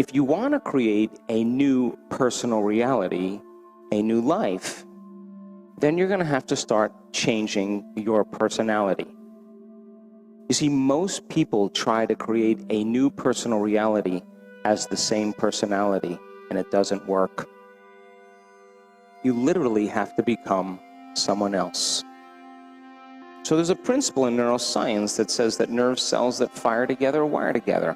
if you want to create a new personal reality, a new life, then you're going to have to start changing your personality. You see, most people try to create a new personal reality as the same personality, and it doesn't work. You literally have to become someone else. So there's a principle in neuroscience that says that nerve cells that fire together wire together.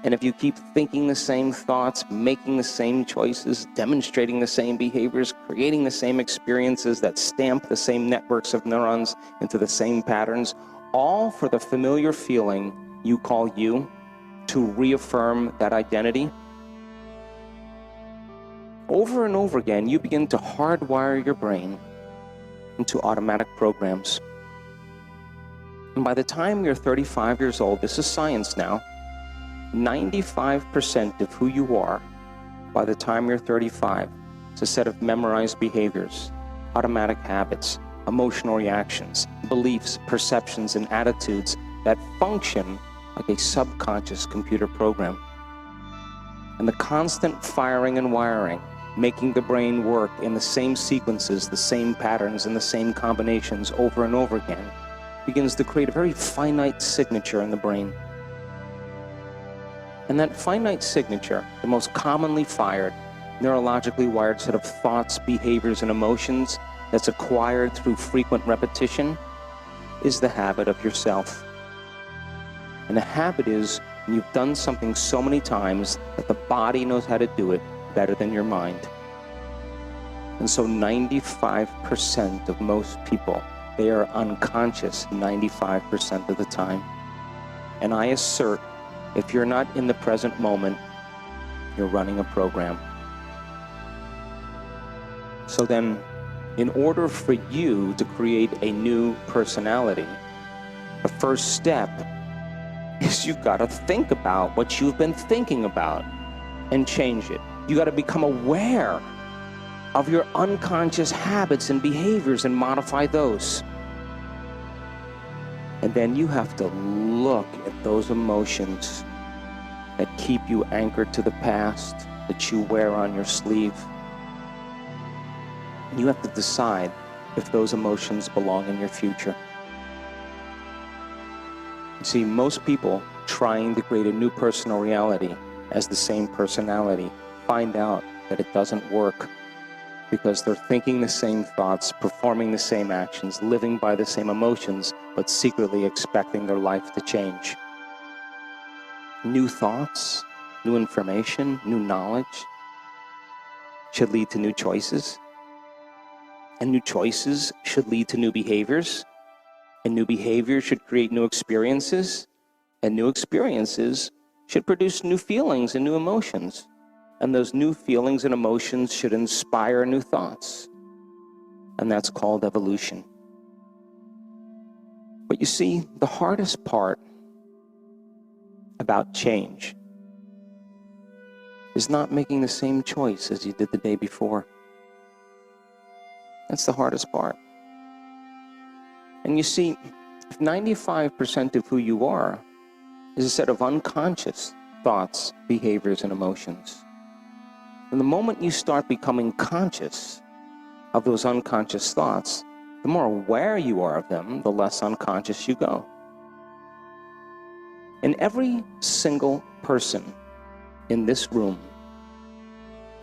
And if you keep thinking the same thoughts, making the same choices, demonstrating the same behaviors, creating the same experiences that stamp the same networks of neurons into the same patterns, all for the familiar feeling you call you, to reaffirm that identity, over and over again, you begin to hardwire your brain into automatic programs. And by the time you're 35 years old, this is science now, 95% of who you are by the time you're 35 is a set of memorized behaviors, automatic habits, emotional reactions, beliefs, perceptions, and attitudes that function like a subconscious computer program. And the constant firing and wiring, making the brain work in the same sequences, the same patterns, and the same combinations over and over again, begins to create a very finite signature in the brain. And that finite signature, the most commonly fired, neurologically wired set of thoughts, behaviors, and emotions that's acquired through frequent repetition, is the habit of yourself. And a habit is when you've done something so many times that the body knows how to do it better than your mind. And so 95% of most people, they are unconscious 95% of the time. And I assert, if you're not in the present moment, you're running a program. So then, in order for you to create a new personality, the first step is you've got to think about what you've been thinking about and change it. You got to become aware of your unconscious habits and behaviors and modify those. And then you have to look at those emotions that keep you anchored to the past, that you wear on your sleeve. You have to decide if those emotions belong in your future. You see, most people trying to create a new personal reality as the same personality find out that it doesn't work because they're thinking the same thoughts, performing the same actions, living by the same emotions, but secretly expecting their life to change. New thoughts, new information, new knowledge should lead to new choices. And new choices should lead to new behaviors. And new behaviors should create new experiences. And new experiences should produce new feelings and new emotions. And those new feelings and emotions should inspire new thoughts. And that's called evolution. But you see, the hardest part about change is not making the same choice as you did the day before. That's the hardest part. And you see, if 95% of who you are is a set of unconscious thoughts, behaviors, and emotions, then the moment you start becoming conscious of those unconscious thoughts, the more aware you are of them, the less unconscious you go. And every single person in this room,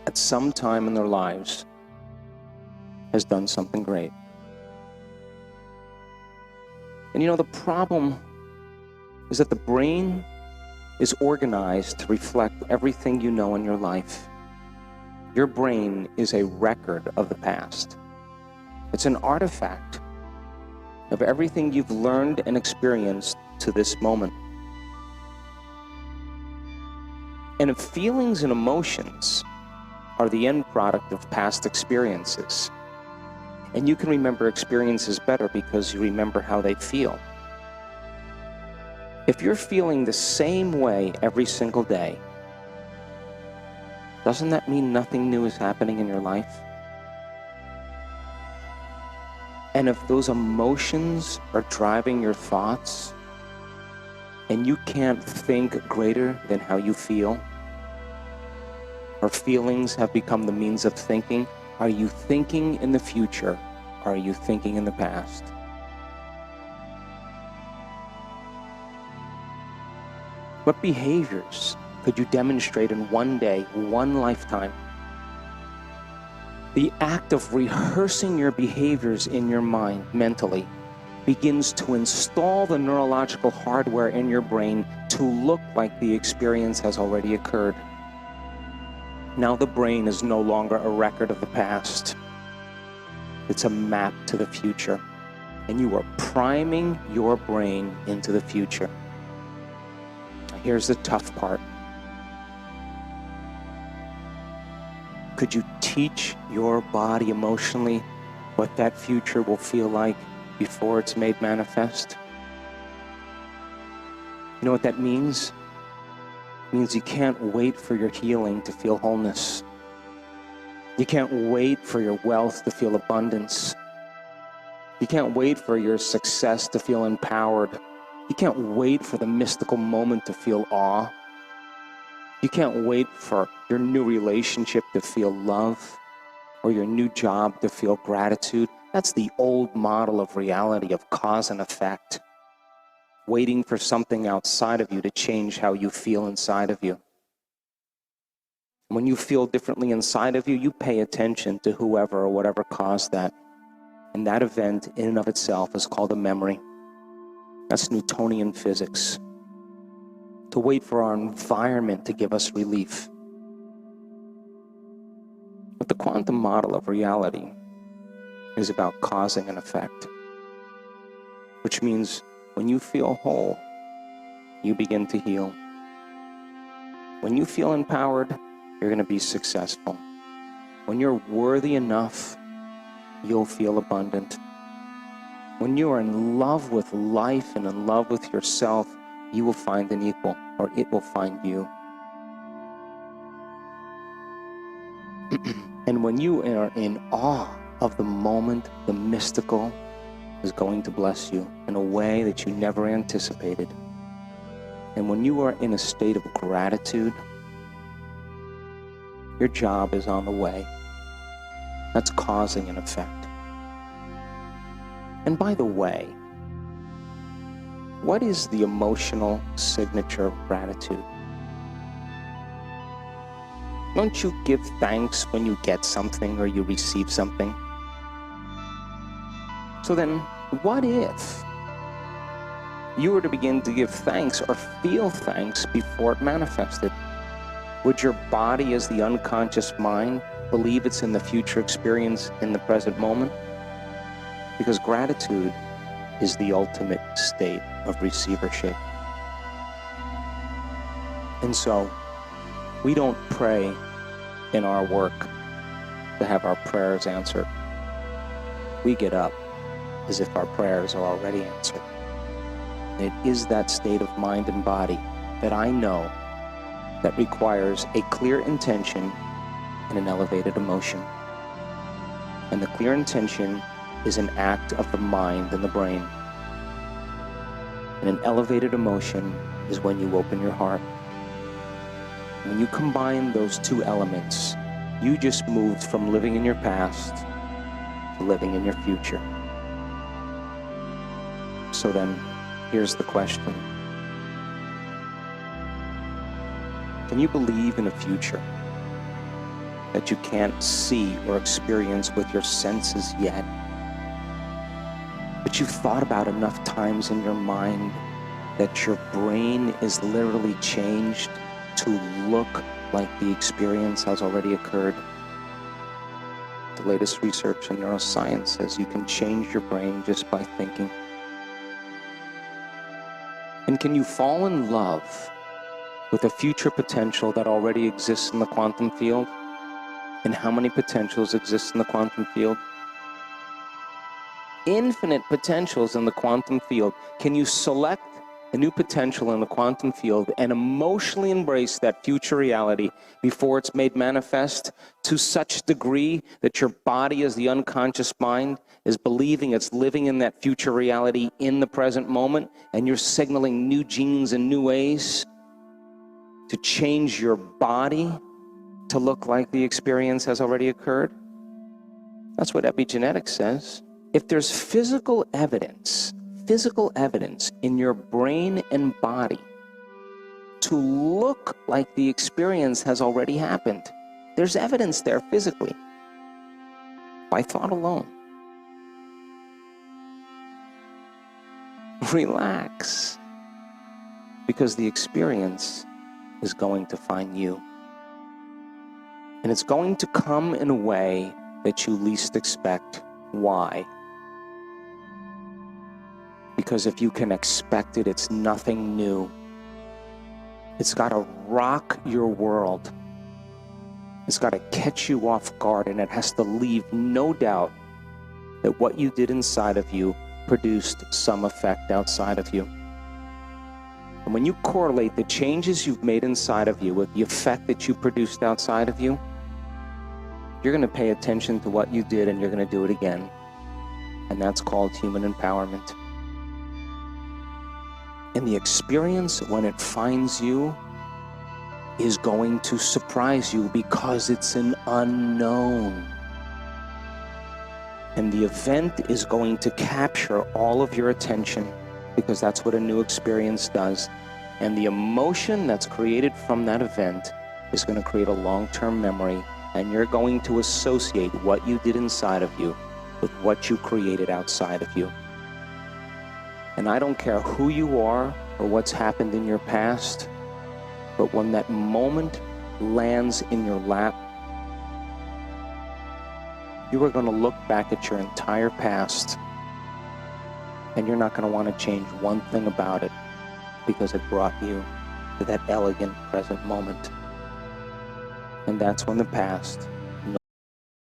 at some time in their lives, has done something great. And you know, the problem is that the brain is organized to reflect everything you know in your life. Your brain is a record of the past. It's an artifact of everything you've learned and experienced to this moment. And if feelings and emotions are the end product of past experiences, and you can remember experiences better because you remember how they feel. If you're feeling the same way every single day, doesn't that mean nothing new is happening in your life? And if those emotions are driving your thoughts, and you can't think greater than how you feel, or feelings have become the means of thinking? Are you thinking in the future? Or are you thinking in the past? What behaviors could you demonstrate in one day, one lifetime? The act of rehearsing your behaviors in your mind mentally begins to install the neurological hardware in your brain to look like the experience has already occurred. Now the brain is no longer a record of the past. It's a map to the future, and you are priming your brain into the future. Here's the tough part. Could you teach your body emotionally what that future will feel like before it's made manifest? You know what that means? It means you can't wait for your healing to feel wholeness. You can't wait for your wealth to feel abundance. You can't wait for your success to feel empowered. You can't wait for the mystical moment to feel awe. You can't wait for your new relationship to feel love, or your new job to feel gratitude. That's the old model of reality, of cause and effect. Waiting for something outside of you to change how you feel inside of you. When you feel differently inside of you, you pay attention to whoever or whatever caused that. And that event in and of itself is called a memory. That's Newtonian physics. To wait for our environment to give us relief. But the quantum model of reality is about causing an effect. Which means when you feel whole, you begin to heal. When you feel empowered, you're going to be successful. When you're worthy enough, you'll feel abundant. When you are in love with life and in love with yourself, you will find an equal, or it will find you. And when you are in awe of the moment, the mystical is going to bless you in a way that you never anticipated. And when you are in a state of gratitude, your job is on the way. That's causing an effect. And by the way, what is the emotional signature of gratitude? Don't you give thanks when you get something or you receive something? So then, what if you were to begin to give thanks or feel thanks before it manifested? Would your body, as the unconscious mind, believe it's in the future experience in the present moment? Because gratitude is the ultimate state of receivership. And so, we don't pray in our work to have our prayers answered. We get up as if our prayers are already answered. And it is that state of mind and body that I know that requires a clear intention and an elevated emotion. And the clear intention is an act of the mind and the brain. And an elevated emotion is when you open your heart. When you combine those two elements, you just moved from living in your past to living in your future. So then, here's the question. Can you believe in a future that you can't see or experience with your senses yet, but you've thought about enough times in your mind that your brain is literally changed to look like the experience has already occurred? The latest research in neuroscience says you can change your brain just by thinking. And can you fall in love with a future potential that already exists in the quantum field? And how many potentials exist in the quantum field? Infinite potentials in the quantum field. Can you select a new potential in the quantum field and emotionally embrace that future reality before it's made manifest to such degree that your body, as the unconscious mind, is believing it's living in that future reality in the present moment, and you're signaling new genes and new ways to change your body to look like the experience has already occurred? That's what epigenetics says. If there's physical evidence in your brain and body to look like the experience has already happened, there's evidence there physically, by thought alone. Relax, because the experience is going to find you. And it's going to come in a way that you least expect. Why? Because if you can expect it, it's nothing new. It's got to rock your world. It's got to catch you off guard, and it has to leave no doubt that what you did inside of you produced some effect outside of you. And when you correlate the changes you've made inside of you with the effect that you produced outside of you, you're going to pay attention to what you did, and you're going to do it again. And that's called human empowerment. And the experience, when it finds you, is going to surprise you because it's an unknown. And the event is going to capture all of your attention, because that's what a new experience does. And the emotion that's created from that event is going to create a long-term memory, and you're going to associate what you did inside of you with what you created outside of you. And I don't care who you are or what's happened in your past, but when that moment lands in your lap, you are going to look back at your entire past, and you're not going to want to change one thing about it, because it brought you to that elegant present moment. And that's when the past